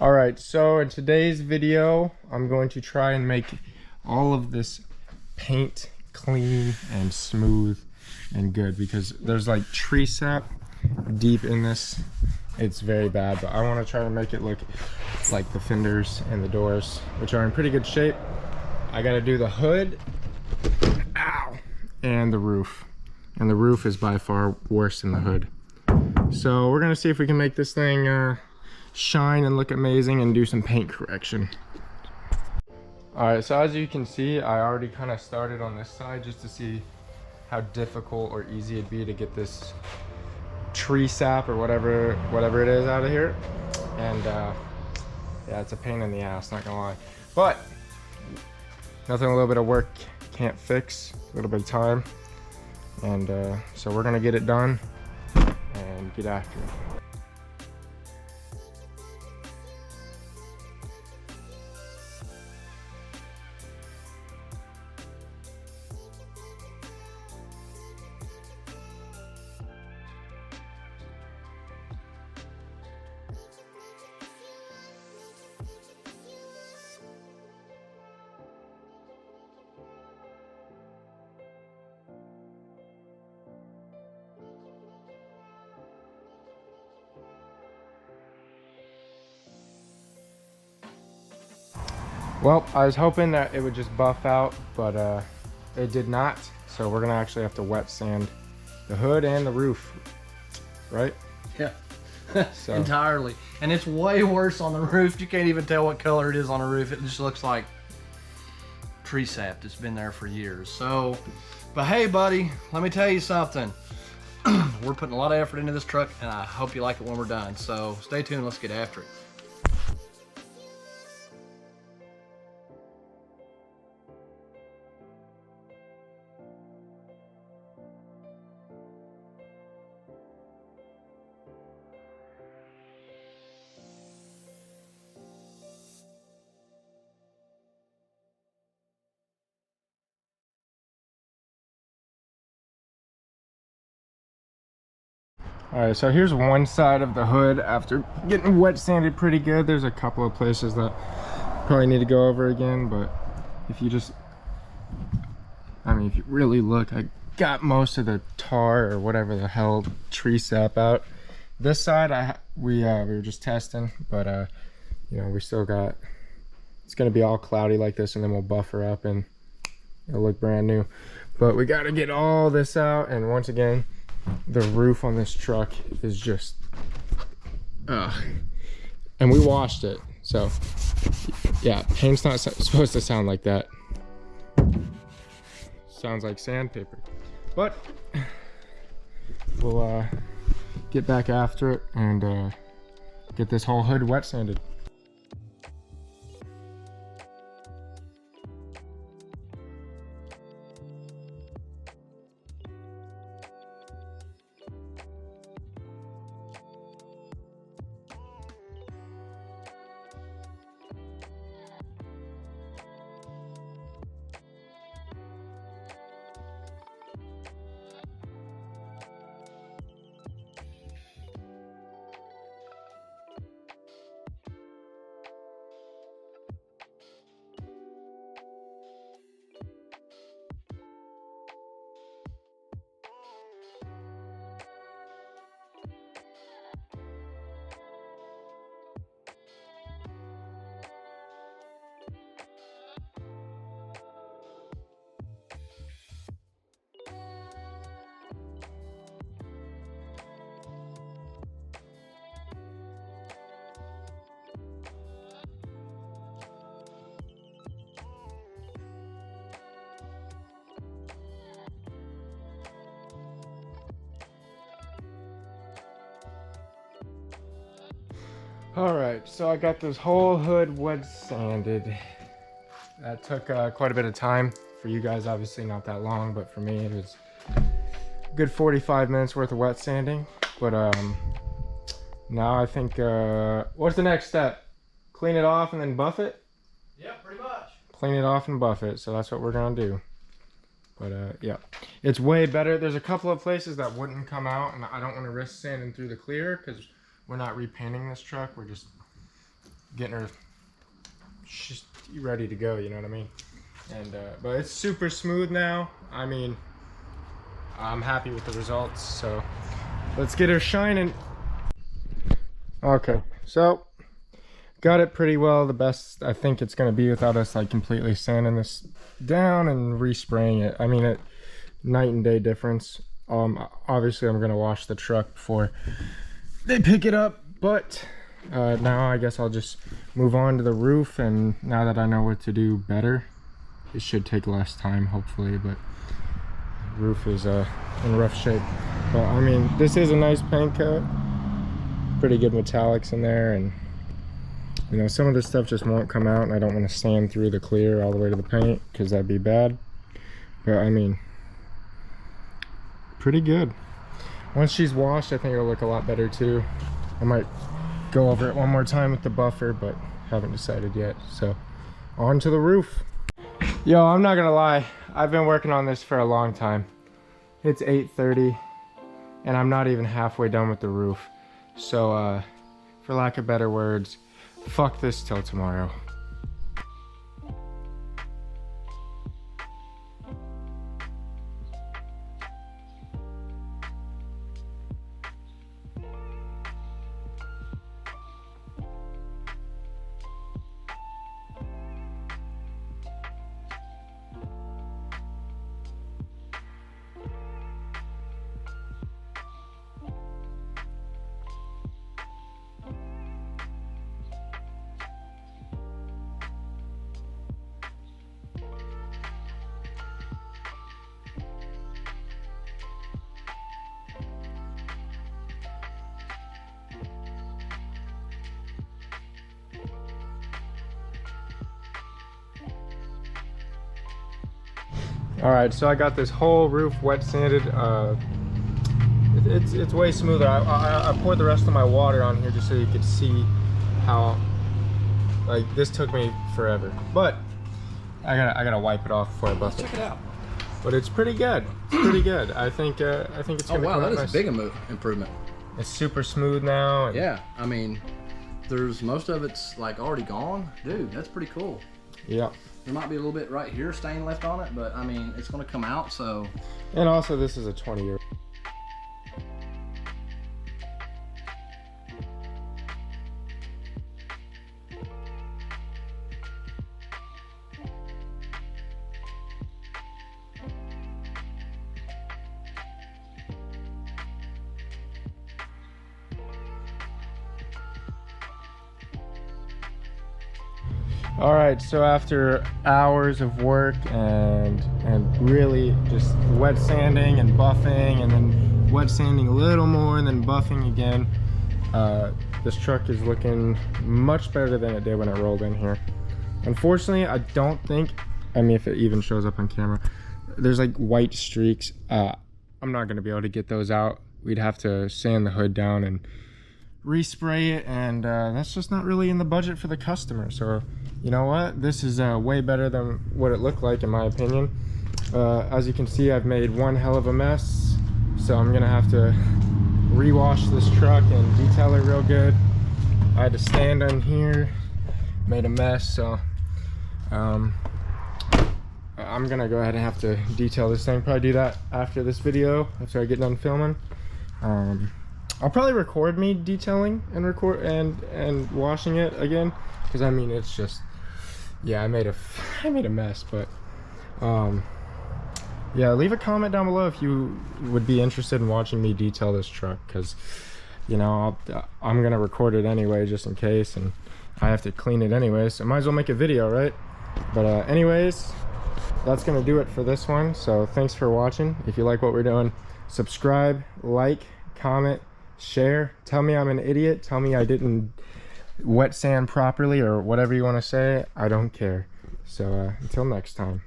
All right, so in today's video, I'm going to try and make all of this paint clean and smooth and good because there's like tree sap deep in this. It's very bad, but I want to try to make it look like the fenders and the doors, which are in pretty good shape. I got to do the hood, ow, and the roof. And the roof is by far worse than the hood. So we're gonna see if we can make this thing shine and look amazing and do some paint correction. All right, so as you can see, I already kind of started on this side just to see how difficult or easy it'd be to get this tree sap or whatever it is out of here. And yeah, it's a pain in the ass, not gonna lie. But nothing a little bit of work can't fix, a little bit of time. And so we're gonna get it done and get after it. Well, I was hoping that it would just buff out, but it did not. So we're gonna actually have to wet sand the hood and the roof, right? Yeah, So. entirely. And it's way worse on the roof. You can't even tell what color it is on the roof. It just looks like tree sap that's been there for years. So, but hey, buddy, let me tell you something. We're putting a lot of effort into this truck, and I hope you like it when we're done. So stay tuned. Let's get after it. All right, so here's one side of the hood after getting wet sanded pretty good. There's a couple of places that probably need to go over again, but if you just, I mean, if you really look, I got most of the tar or whatever the hell tree sap out. This side, we were just testing, but you know, we still got, it's gonna be all cloudy like this, and then we'll buffer up and it'll look brand new. But we got to get all this out, and once again, the roof on this truck is just and we washed it, so yeah, paint's not supposed to sound like that. Sounds like sandpaper. But we'll get back after it and get this whole hood wet sanded. All right, so I got this whole hood wet sanded. That took quite a bit of time. For you guys, obviously not that long, but for me it was a good 45 minutes worth of wet sanding. But now I think, what's the next step? Clean it off and then buff it? Yeah, pretty much. Clean it off and buff it, so that's what we're gonna do. But yeah, it's way better. There's a couple of places that wouldn't come out, and I don't want to risk sanding through the clear because we're not repainting this truck. We're just getting her just ready to go, you know what I mean? And but it's super smooth now. I mean, I'm happy with the results, so let's get her shining. Okay, so got it pretty well. The best I think it's gonna be without us like completely sanding this down and respraying it. I mean, it night and day difference. Obviously I'm gonna wash the truck before they pick it up, but now I guess I'll just move on to the roof, and now that I know what to do better, it should take less time hopefully. But the roof is in rough shape. But I mean, this is a nice paint coat, pretty good metallics in there, and you know, some of this stuff just won't come out, and I don't want to sand through the clear all the way to the paint because that'd be bad. But I mean, pretty good. Once she's washed, I think it'll look a lot better too. I might go over it one more time with the buffer, but haven't decided yet. So on to the roof. Yo, I'm not gonna lie, I've been working on this for a long time. It's 8:30 and I'm not even halfway done with the roof. So for lack of better words, fuck this till tomorrow. All right, so I got this whole roof wet sanded. It's way smoother. I poured the rest of my water on here just so you could see how, like, this took me forever. But I gotta wipe it off before I bust it. Check it out. But it's pretty good. It's pretty good. I think it's gonna Oh wow, come out that is nice. a big improvement. It's super smooth now. And Yeah, I mean, there's most of it's like already gone. Dude, that's pretty cool. yeah. There might be a little bit right here stain left on it, but I mean, it's gonna come out, so. And also, this is a 20-year. All right, so after hours of work and really just wet sanding and buffing, and then wet sanding a little more and then buffing again, this truck is looking much better than it did when it rolled in here. Unfortunately, I don't think, I mean, if it even shows up on camera, there's like white streaks. I'm not gonna be able to get those out. We'd have to sand the hood down and respray it, and that's just not really in the budget for the customer. So you know what, this is way better than what it looked like in my opinion. As you can see, I've made one hell of a mess, so I'm gonna have to rewash this truck and detail it real good. I had to stand on here, made a mess, so I'm gonna go ahead and have to detail this thing. Probably do that after this video, after I get done filming. I'll probably record me detailing and washing it again, because I mean, it's just, yeah, I made a mess. But yeah, leave a comment down below if you would be interested in watching me detail this truck, because you know, I'm gonna record it anyway just in case, and I have to clean it anyway, so might as well make a video, right? But anyways, that's gonna do it for this one. So thanks for watching. If you like what we're doing, subscribe, like, comment, share. Tell me I'm an idiot, tell me I didn't wet sand properly, or whatever you want to say. I don't care. So until next time.